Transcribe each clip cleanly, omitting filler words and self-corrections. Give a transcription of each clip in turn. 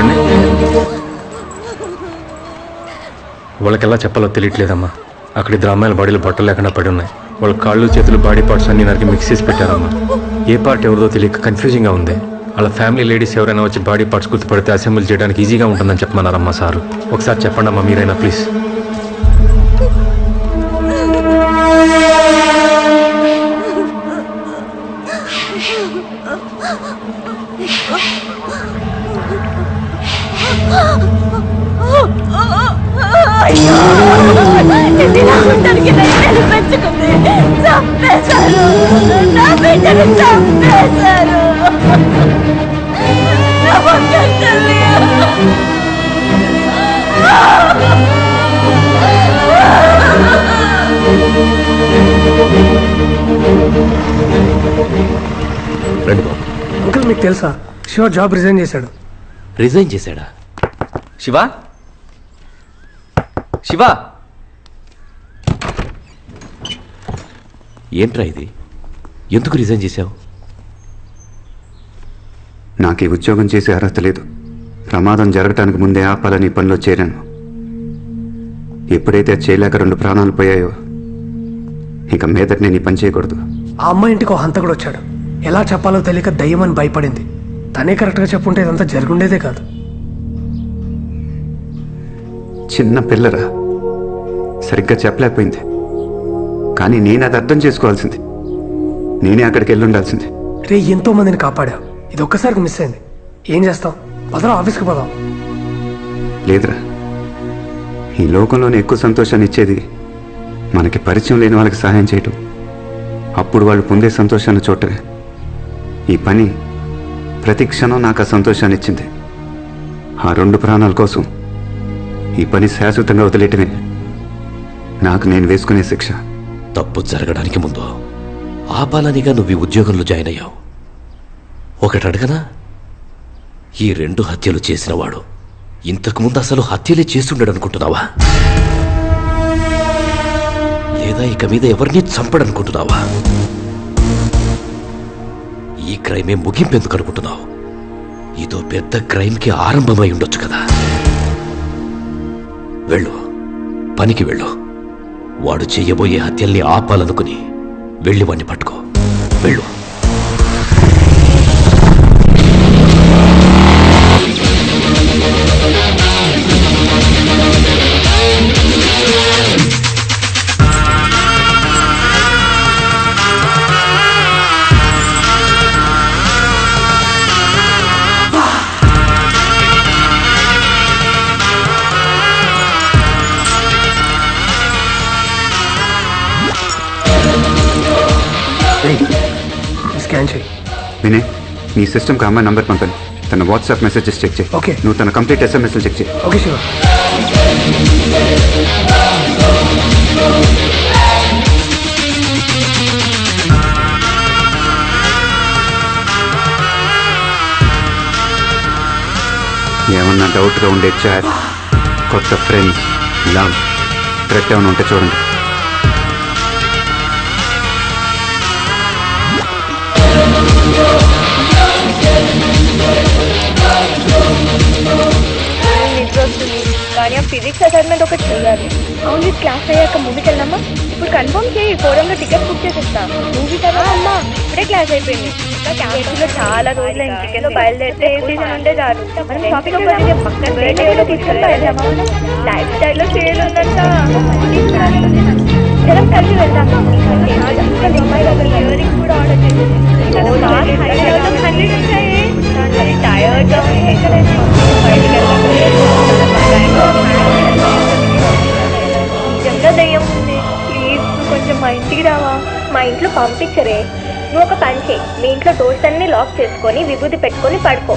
రండి. వాళ్ళకి ఎలా చెప్పాలో తెలియట్లేదమ్మా. అక్కడ ఇద్దరు అమ్మాయిల బాడీలో బట్టలు లేకుండా పడి ఉన్నాయి. వాళ్ళ కాళ్ళు చేతులు బాడీ పార్ట్స్ అన్ని నరికి మిక్స్ చేసి పెట్టారమ్మా. ఏ పార్ట్ ఎవరిదో తెలియక కన్ఫ్యూజింగ్గా ఉంది. వాళ్ళ ఫ్యామిలీ లేడీస్ ఎవరైనా వచ్చి బాడీ పార్ట్స్ గుర్తుపడితే అసెంబ్లీ చేయడానికి ఈజీగా ఉంటుందని చెప్పమన్నారమ్మా సారు. ఒకసారి చెప్పండి అమ్మా మీరైనా ప్లీజ్. అంకుల్ మీకు తెలుసా శివ జాబ్ రిజైన్ చేశాడు. రిజైన్ చేశాడా? శివ శివ ఏంట్రా ఇది? ఎందుకు రిజైన్ చేశావు? నాకు ఈ ఉద్యోగం చేసే అర్హత లేదు. ప్రమాదం జరగటానికి ముందే ఆపాలని పనిలో చేరాను. ఎప్పుడైతే చేయలేక 2 ప్రాణాలు పోయాయో ఇక మీదట నేను ఈ పని చేయకూడదు. ఆ అమ్మాయి ఇంటికి ఒక హంతకుడు వచ్చాడు. ఎలా చెప్పాలో తెలియక దయ్యమని భయపడింది. తనే కరెక్ట్గా చెప్పుంటే ఇదంతా జరుగుండేదే కాదు. చిన్న పిల్లరా, సరిగ్గా చెప్పలేకపోయింది. కానీ నేను అది అర్థం చేసుకోవాల్సింది. నేనే అక్కడికి వెళ్ళి ఉండాల్సింది. రే ఎంతో మందిని కాపాడావు, ఇది ఒక్కసారికి మిస్ అయింది. ఏం చేస్తాం? పదరా ఆఫీస్కి పోదాం. లేదురా, ఈ లోకంలోనే ఎక్కువ సంతోషాన్ని ఇచ్చేది మనకి పరిచయం లేని వాళ్ళకి సహాయం చేయటం. అప్పుడు వాళ్ళు పొందే సంతోషాన్ని చూడటమే. ఈ పని ప్రతి క్షణం నాకు ఆ సంతోషాన్ని ఇచ్చింది. ఆ 2 ప్రాణాల కోసం ఈ పని శాశ్వతంగా వదిలేయటమే నాకు నేను వేసుకునే శిక్ష. తప్పు జరగడానికి ముందు ఆపాలనిగా నువ్వు ఈ ఉద్యోగంలో జాయిన్ అయ్యావు. ఒకటి అడగనా? ఈ 2 హత్యలు చేసినవాడు ఇంతకుముందు అసలు హత్యలే చేస్తుండడు అనుకుంటున్నావా? లేదా ఇక మీద ఎవరిని చంపడనుకుంటున్నావా? ఈ క్రైమే ముగింపెందుకు అనుకుంటున్నావు? ఇదో పెద్ద క్రైమ్కి ఆరంభమై ఉండొచ్చు కదా. వెళ్ళు, పనికి వెళ్ళు. వాడు చెయ్యబోయే హత్యల్ని ఆపాలనుకుని వెళ్ళి వాణ్ణి పట్టుకో. వెళ్ళు. స్కాన్ చేయి. వినయ్, నీ సిస్టమ్కి అమ్మాయి నంబర్ పంపాను. తన వాట్సాప్ మెసేజెస్ చెక్ చేయి. ఓకే. నువ్వు తన కంప్లీట్ SMS చెక్ చేయి. ఓకే శివ. ఏమన్నా డౌట్గా ఉండే చాట్, కొత్త ఫ్రెండ్స్, లవ్, థ్రెట్ ఏమైనా ఉంటే చూడండి. కానీ ఆ ఫిజిక్స్ అసైన్మెంట్ ఒకటి చేయాలి. అవును, క్లాస్ అయ్యాక మూవీకి వెళ్దామా? ఇప్పుడు కన్ఫర్మ్ చేయి, ఫోరంలో టికెట్ బుక్ చేసేస్తా. మూవీ కదా అమ్మా, ఇప్పుడే క్లాస్ అయిపోయింది. ఇంకా చాలా రోజులు చికెన్ లో బయలుదేరితే ఏ సీజన్ ఉంటే చాలు. మనం షాపింగ్ పక్కన తీసుకెళ్తా. లైఫ్ స్టైల్లో సేల్ ఉందంట, జనం కలిసి వెళ్దాం. ఇయరింగ్ కూడా ఆర్డర్ చేసేది. టైర్డ్గా నిజంగా దయ్యం ఉంది. ప్లీజ్ కొంచెం మా ఇంటికి రావా? మా ఇంట్లో పంపించరే. నువ్వు ఒక పని చేయి, మీ ఇంట్లో డోర్స్ అన్ని లాక్ చేసుకొని విభూతి పెట్టుకొని పడుకో.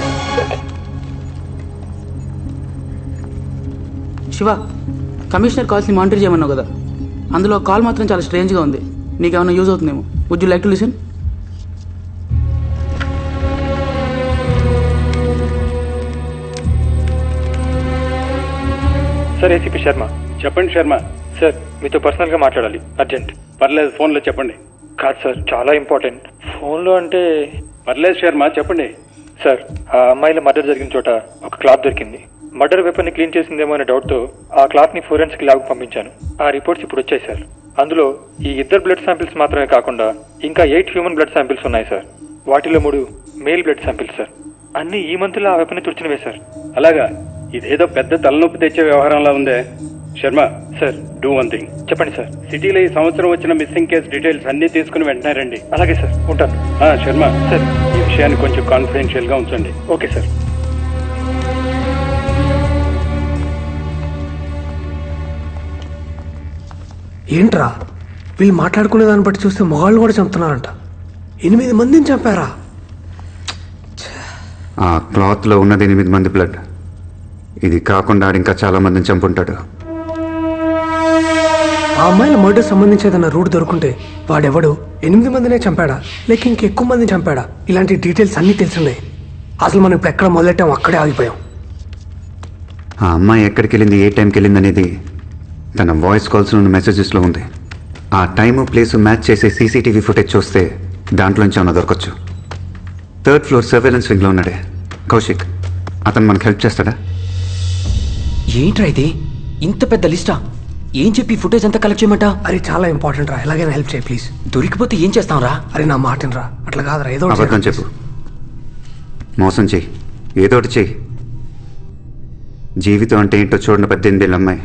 శివ, కమిషనర్ కాల్స్ని మానిటర్ చేయమన్నావు కదా, అందులో కాల్ మాత్రం చాలా స్ట్రేంజ్గా ఉంది. నీకేమైనా యూజ్ అవుతుందేమో. Would you like to listen? Sir, ACP Sharma. చెప్పండి శర్మ. సార్, మీతో పర్సనల్గా మాట్లాడాలి, అర్జెంట్. పర్లేదు, ఫోన్లో చెప్పండి. కాదు సార్, చాలా ఇంపార్టెంట్. ఫోన్లో అంటే? పర్లేదు శర్మ, చెప్పండి. సార్, ఆ అమ్మాయిల మర్డర్ జరిగిన చోట ఒక క్లాత్ దొరికింది. మర్డర్ వెపన్ని క్లీన్ చేసిందేమో అనే డౌట్తో ఆ క్లాత్ని ఫోరెన్సిక్ ల్యాబ్కి పంపించాను. ఆ రిపోర్ట్స్ ఇప్పుడు వచ్చాయి సార్. అందులో ఈ 2 బ్లడ్ శాంపిల్స్ మాత్రమే కాకుండా ఇంకా 8 హ్యూమన్ బ్లడ్ శాంపిల్స్ ఉన్నాయి సార్. వాటిలో 3 మేల్ బ్లడ్ శాంపిల్స్ సార్. అన్ని ఈ మంత్లో ఆ వెపన్ని తుడిచినవే సార్. అలాగా? ఇదేదో పెద్ద తలనొప్పి తెచ్చే వ్యవహారంలా ఉందే. Sharma sir, do one thing. చెప్పండి సార్. సిటీలో ఈ సంవత్సరం వచ్చిన మిస్సింగ్ కేసు డీటెయిల్స్ అన్ని తీసుకుని వెంటనే రండి. అలాగే సార్, ఉంటాను. శర్మ సార్, ఈ విషయాన్ని కొంచెం కాన్ఫిడెన్షియల్ గా ఉంచండి. Okay sir. ఏంట్రా వీళ్ళు మాట్లాడుకునే దాన్ని బట్టి చూస్తే మొగాళ్ళు కూడా చంపుతున్నారంట. 8 మందిని చంపారా? ఆ క్లాత్లో ఉన్నది 8 మంది బ్లడ్. ఇది కాకుండా ఆడు ఇంకా చాలా మందిని చంపుంటాడు. ఆ అమ్మాయిల మర్డర్ సంబంధించేదన్న రూట్ దొరుకుంటే వాడెవడు 8 మందినే చంపాడా లేక ఇంకెక్కువ మందిని చంపాడా? ఇలాంటి డీటెయిల్స్ అన్నీ తెలిసినాయి. అసలు మనం ఇప్పుడు ఎక్కడ మొదలెట్టాం అక్కడే ఆగిపోయాం. ఆ అమ్మాయి ఎక్కడికి వెళ్ళింది, ఏ టైంకి వెళ్ళింది అనేది తన వాయిస్ కాల్స్లో ఉన్న మెసేజెస్లో ఉంది. ఆ టైము ప్లేసు మ్యాచ్ చేసే సీసీటీవీ ఫుటేజ్ చూస్తే దాంట్లోంచి ఏమైనా దొరకచ్చు. 3rd ఫ్లోర్ సర్వేలెన్స్ వింగ్లో ఉన్నాడే కౌశిక్. అతను మనకు హెల్ప్ చేస్తాడా? ఏంట్రా ఇది? ఇంత పెద్ద లిస్టా? ఏం చెప్పి ఫుటేజ్ అంతా కలెక్ట్ చేయమంటా? అరే చాలా ఇంపార్టెంట్ రా, ఎలాగైనా హెల్ప్ చేయి ప్లీజ్. దొరికిపోతే ఏం చేస్తాంరా? అరే నా మాటనరా, అట్లా కాదురా, ఏదో ఒకటి అబద్ధం చెప్పు, మోసం చెయ్యి, ఏదోటి చెయ్యి. జీవితం అంటే ఏంటో చూడని 18 ఏళ్ళ అమ్మాయి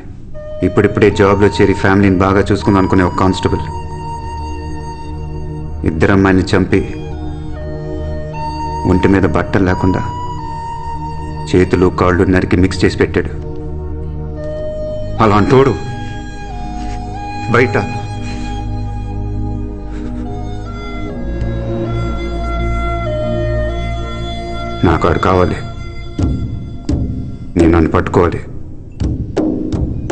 ఇప్పుడిప్పుడే జాబ్లో చేరి ఫ్యామిలీని బాగా చూసుకుందాం అనుకునే ఒక కానిస్టేబుల్ 2 అమ్మాయిని చంపి ఒంటి మీద బట్టలు లేకుండా చేతులు కాళ్ళు నరికి మిక్స్ చేసి పెట్టాడు. అలా అంటోడు బయట నాకు ఆడు కావాలి. నేను నన్ను పట్టుకోవాలి.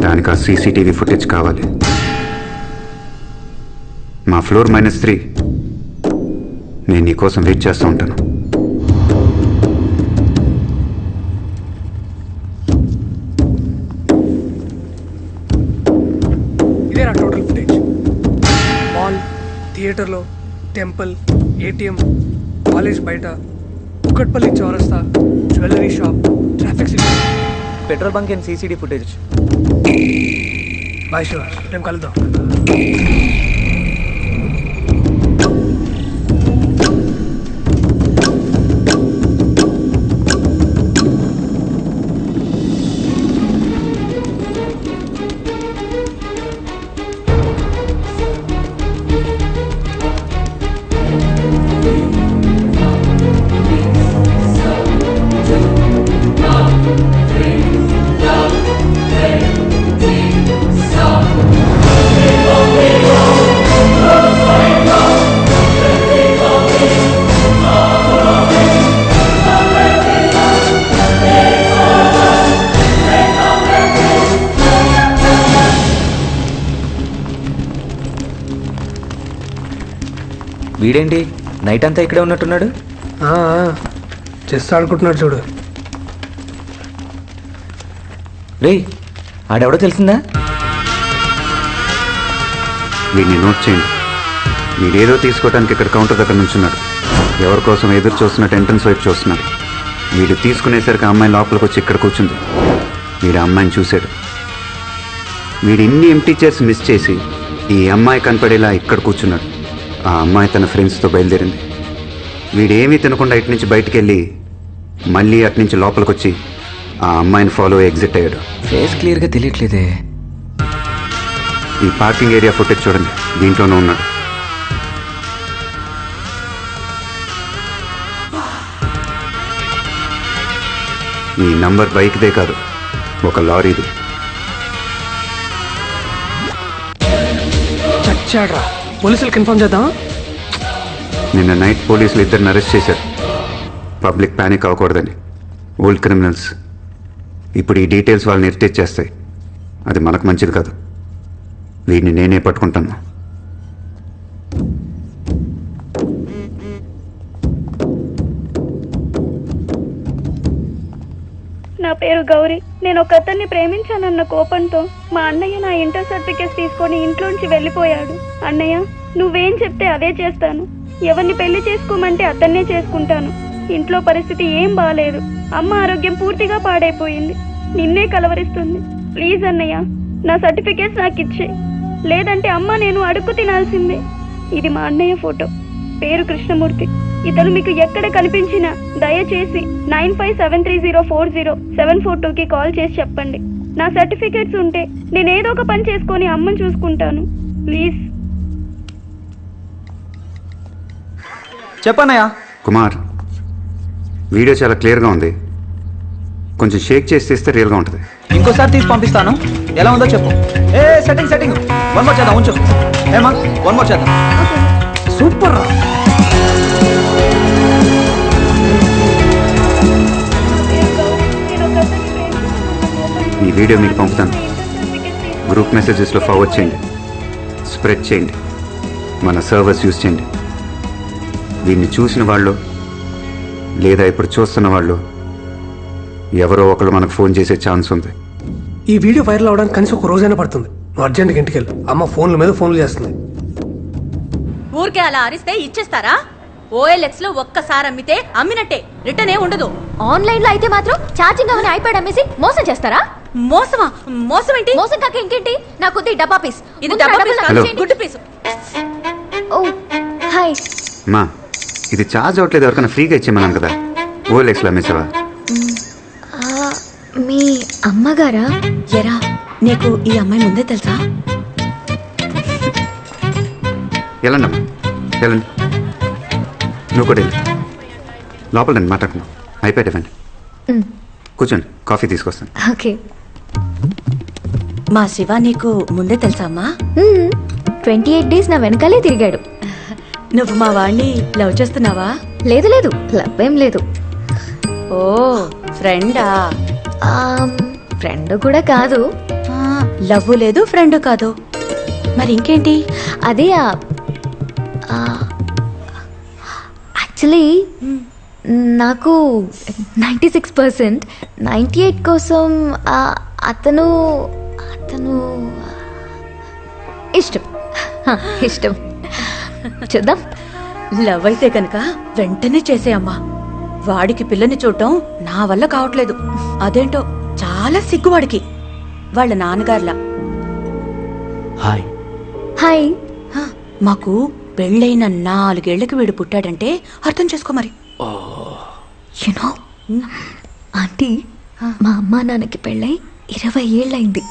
దానికి ఆ సీసీటీవీ ఫుటేజ్ కావాలి. మా ఫ్లోర్ -3 నేను నీ కోసం వెయిట్ చేస్తూ ఉంటాను. ఇదేనా టోటల్ ఫుటేజ్? మాల్, థియేటర్లో, టెంపుల్, ఏటీఎం, కాలేజ్ బయట, కుక్కట్పల్లి చౌరస్తా, jewellery shop, traffic signal, petrol bunk and CCTV footage. Bye Shiva, మేము కలుద్దాం. వీడేంటి నైట్ అంతా ఇక్కడే ఉన్నట్టున్నాడు? చెస్ ఆడుకుంటున్నాడు చూడు. రే, ఆడెవడో తెలిసిందా? వీడిని నోట్ చేయండి. వీడేదో తీసుకోవడానికి ఇక్కడ కౌంటర్ దగ్గర నుంచున్నాడు. ఎవరి కోసం ఎదురు చూస్తున్నట్టు ఎంట్రన్స్ వైపు చూస్తున్నాడు. వీడు తీసుకునేసరికి అమ్మాయి లోపలికి వచ్చి ఇక్కడ కూర్చుంది. వీడు అమ్మాయిని చూశాడు. వీడు ఇన్ని ఎంటీ చైర్స్ మిస్ చేసి ఈ అమ్మాయి కనపడేలా ఇక్కడ కూర్చున్నాడు. ఆ అమ్మాయి తన ఫ్రెండ్స్తో బయలుదేరింది. వీడేమీ తినకుండా ఇటు నుంచి బయటికి వెళ్ళి మళ్ళీ అటు నుంచి లోపలికి వచ్చి ఆ అమ్మాయిని ఫాలో ఎగ్జిట్ అయ్యాడు. ఫేస్ క్లియర్గా తెలియట్లేదే. ఈ పార్కింగ్ ఏరియా ఫుటేజ్ చూడండి, దీంట్లోనే ఉన్నాడు. ఈ నంబర్ బైక్దే కాదు, ఒక లారీది. చచ్చాడ్రా, పోలీసులకు ఇన్ఫార్మ్ చేద్దాం. నిన్న నైట్ పోలీసులు 2 అరెస్ట్ చేశారు. పబ్లిక్ ప్యానిక్ అవ్వకూడదని. Old criminals. ఇప్పుడు ఈ డీటెయిల్స్ వాళ్ళని ఇరిటేట్ చేస్తాయి. అది మనకు మంచిది కాదు. వీడిని నేనే పట్టుకుంటాను. నా పేరు గౌరీ. నేను ఒక అతన్ని ప్రేమించానన్న కోపంతో మా అన్నయ్య నా ఇంటర్ సర్టిఫికేట్స్ తీసుకొని ఇంట్లోంచి వెళ్ళిపోయాడు. అన్నయ్య, నువ్వేం చెప్తే అదే చేస్తాను. ఎవరిని పెళ్లి చేసుకోమంటే అతన్నే చేసుకుంటాను. ఇంట్లో పరిస్థితి ఏం బాలేదు. అమ్మ ఆరోగ్యం పూర్తిగా పాడైపోయింది. నిన్నే కలవరిస్తుంది. ప్లీజ్ అన్నయ్య, నా సర్టిఫికేట్స్ నాకు ఇచ్చే, లేదంటే అమ్మ నేను అడుక్కు తినాల్సిందే. ఇది మా అన్నయ్య ఫోటో, పేరు కృష్ణమూర్తి. ఇతను మీకు ఎక్కడ కనిపించినా దయచేసి 9573040742కి కాల్ చేసి చెప్పండి. నా సర్టిఫికేట్స్ ఉంటే నేను ఏదో ఒక పని చేసుకొని అమ్మని చూసుకుంటాను. ప్లీజ్. చెప్పన్నయ్యా. కుమార్, వీడియో చాలా క్లియర్గా ఉంది. కొంచెం షేక్ చేసి తీస్తే రియల్గా ఉంటుంది. ఇంకోసారి తీసి పంపిస్తాను. ఎలా ఉందో చెప్పు. ఏ సెట్టింగ్ వన్ మోర్ చేద్దాం. ఉంచు ఏమా, వన్ మోర్ చేద్దాం. సూపర్ రా. ఈ వీడియో మీకు పంపుతాను. గ్రూప్ మెసేజెస్లో ఫార్వర్డ్ చేయండి, స్ప్రెడ్ చేయండి, మన సర్వర్స్ యూజ్ చేయండి. దీన్ని చూసిన వాళ్ళు లేదా ఇప్పుడు చూస్తున్న వాళ్ళు ఎవరో ఒకరు మనకు ఫోన్ చేసే ఛాన్స్ ఉంది. ఈ వీడియో వైరల్ అవడానికి కనీసం ఒక రోజైనా పడుతుంది. నువ్వు అర్జెంట్గా ఇంటికి వెళ్ళు. అమ్మ ఫోన్ల మీద ఫోన్లు చేస్తుంది. ఊరికే అలా అరిస్తే ఇచ్చేస్తారా? OLX లో ఒక్కసారి అమ్మితే అమ్మినట్టే, రిటర్న్ ఏ ఉండదు. ఆన్లైన్ లో అయితే మాత్రం ఛార్జింగ్ అవని ఐప్యాడ్ అమ్మేసి మోసం చేస్తారా? మోసమా? మోసం ఏంటి? మోసం కాక ఇంకేంటి? నాకు డబ్బా పీస్. ఇది డబ్బా పీస్ కాదు, హలో. గుడ్డు పీసు. ఓ హాయ్. మా ఇది ఛార్జ్ అవ్వట్లేదు, ఎవరికైనా ఫ్రీగా ఇచ్చేమన్నాను కదా. OLXలో అమ్మేసావా? మీ అమ్మగారా? ఎరా, నీకు ఈ అమ్మాయి ముందే తెలుసా? వెళ్ళండి అమ్మా, వెళ్ళండి. నువ్వు కూడా వెళ్ళి లోపల రండి, మాట్లాడుకున్నాం. అయిపోయాడు ఇవ్వండి. కూర్చోండి, కాఫీ తీసుకొస్తాను. ఓకే. మా శివ నీకు ముందే తెలుసా అమ్మా? 28 days నా వెనకాలే తిరిగాడు. నువ్వు మా వాణ్ణి లవ్ చేస్తున్నావా? లేదు లేదు, లవ్ ఏం లేదు. ఓ ఫ్రెండా? ఫ్రెండ్ కూడా కాదు. లవ్ లేదు, ఫ్రెండ్ కాదు, మరి ఇంకేంటి? అదే యాక్చువల్లీ నాకు 96%, 98 కోసం అతను ఇష్టం. ఇష్టం. చూద్దాం. లవ్ అయితే కనుక వెంటనే చేసేయమ్మా. వాడికి పిల్లని చూడటం నా వల్ల కావట్లేదు. అదేంటో చాలా సిగ్గువాడికి, వాళ్ళ నాన్నగారులా. హాయ్. హాయ్. మాకు పెళ్ళైన 4 ఏళ్లకి వీడు పుట్టాడంటే అర్థం చేసుకో మరి. యునో ఆంటీ, మా అమ్మా నాన్నకి పెళ్ళై 20 ఏళ్ళైంది,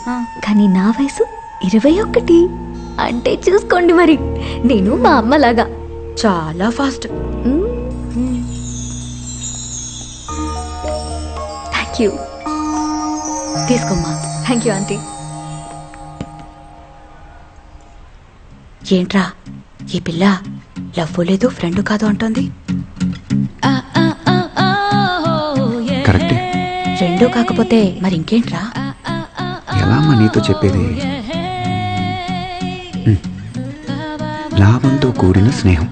కానీ నా వయసు 21. అంటే చూసుకోండి మరి, నేను మా అమ్మలాగా చాలా ఫాస్ట్. Thank you. తీసుకోమ్మా. Thank you aunty. ఏంట్రా ఈ పిల్ల లవ్ లేదు, ఫ్రెండ్ కాదు అంటోంది? కరెక్టే. రెండూ కాకపోతే మరి ఇంకేంట్రా? ఎలా అమ్మా నీతో చెప్పేది? లాభంతో కూడిన స్నేహం.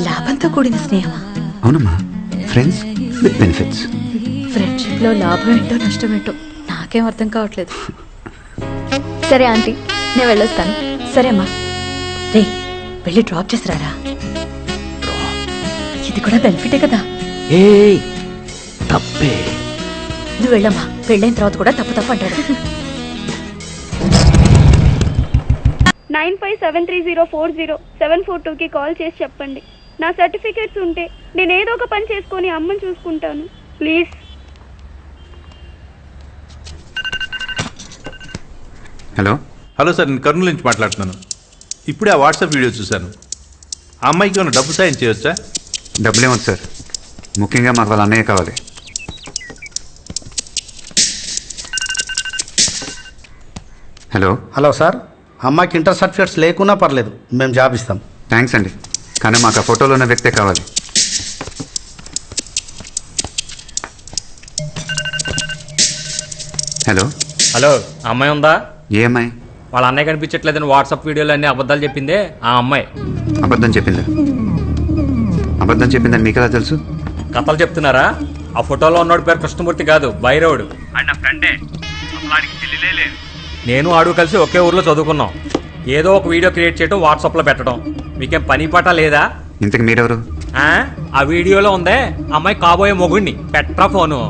లాభంతో కూడిన స్నేహమా? అవునమ్మా, ఫ్రెండ్స్ విత్ బెనిఫిట్స్. ఫ్రెండ్షిప్ లో లాభం ఏంటో నష్టం ఏంటో నాకేం అర్థం కావట్లేదు. సరే ఆంటీ, నేను వెళ్ళొస్తాను. సరే అమ్మా. రే, వెళ్ళి డ్రాప్ చేసిరారా. ఇది కూడా బెనిఫిటే కదా. ఏ తప్పే. నువ్వు వెళ్ళమ్మా, పెళ్ళైన తర్వాత కూడా తప్పు అంటాడు. 9573040742కి కాల్ చేసి చెప్పండి. నా సర్టిఫికేట్స్ ఉంటే నేను ఏదో ఒక పని చేసుకొని అమ్మని చూసుకుంటాను. ప్లీజ్. హలో. హలో సార్, నేను కర్నూలు నుంచి మాట్లాడుతున్నాను. ఇప్పుడే ఆ వాట్సాప్ వీడియో చూశాను. ఆ అమ్మాయికి ఏమైనా డబ్బు సాయం చేయవచ్చా? డబ్బులేమొద్దు సార్, ముఖ్యంగా మాకు వాళ్ళ అన్నయ్య కావాలి. హలో. హలో సార్, అమ్మాయికి ఇంటర్ సర్టిఫికేట్స్ లేకున్నా పర్లేదు, మేము జాబ్ ఇస్తాం. థ్యాంక్స్ అండి, కానీ మాకు ఆ ఫోటోలో ఉన్న వ్యక్తే కావాలి. హలో. హలో, అమ్మాయి ఉందా? ఏ అమ్మాయి? వాళ్ళ అన్నయ్య కనిపించట్లేదని వాట్సాప్ వీడియోలో అన్ని అబద్ధాలు చెప్పిందే ఆ అమ్మాయి. అబద్ధం చెప్పిందా? అబద్ధం చెప్పిందని మీకు ఎలా తెలుసు? కథలు చెప్తున్నారా? ఆ ఫోటోలో ఉన్నోడి పేరు కృష్ణమూర్తి కాదు, బైరవుడు. ఆయన నా ఫ్రెండే, అసలు ఆడికి చెల్లిలే లేదు. నేను ఆడు కలిసి ఒకే ఊర్లో చదువుకున్నాం. ఏదో ఒక వీడియో క్రియేట్ చేయడం, వాట్సాప్లో పెట్టడం. మీకేం పని పాట లేదా? ఇంతకు మీరెవరు? ఆ వీడియోలో ఉందే అమ్మాయి కాబోయే మొగుడిని పెట్రా ఫోను.